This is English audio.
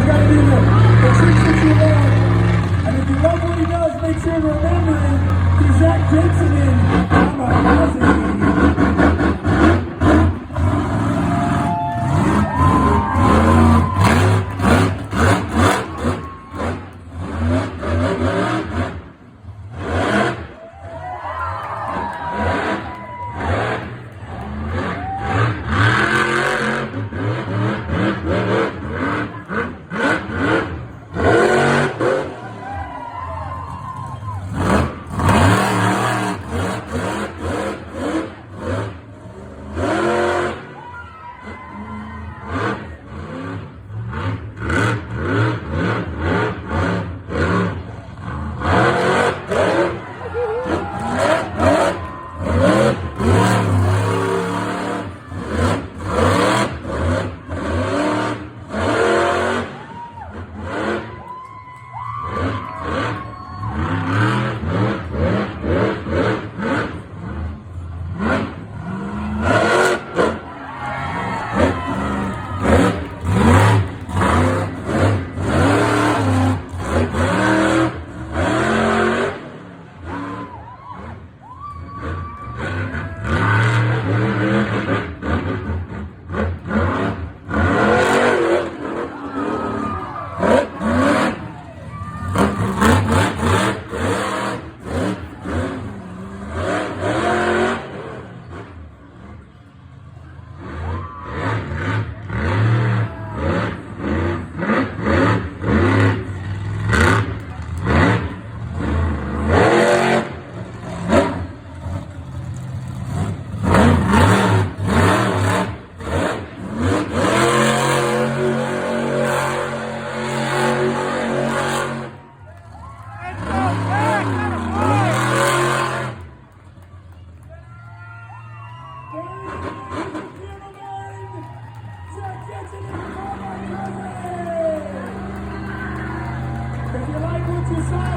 gotta do the tricks that you love. And if you love what he does, make sure to remember him. He's Zach Jensen in Kamikaze. If you like what you saw,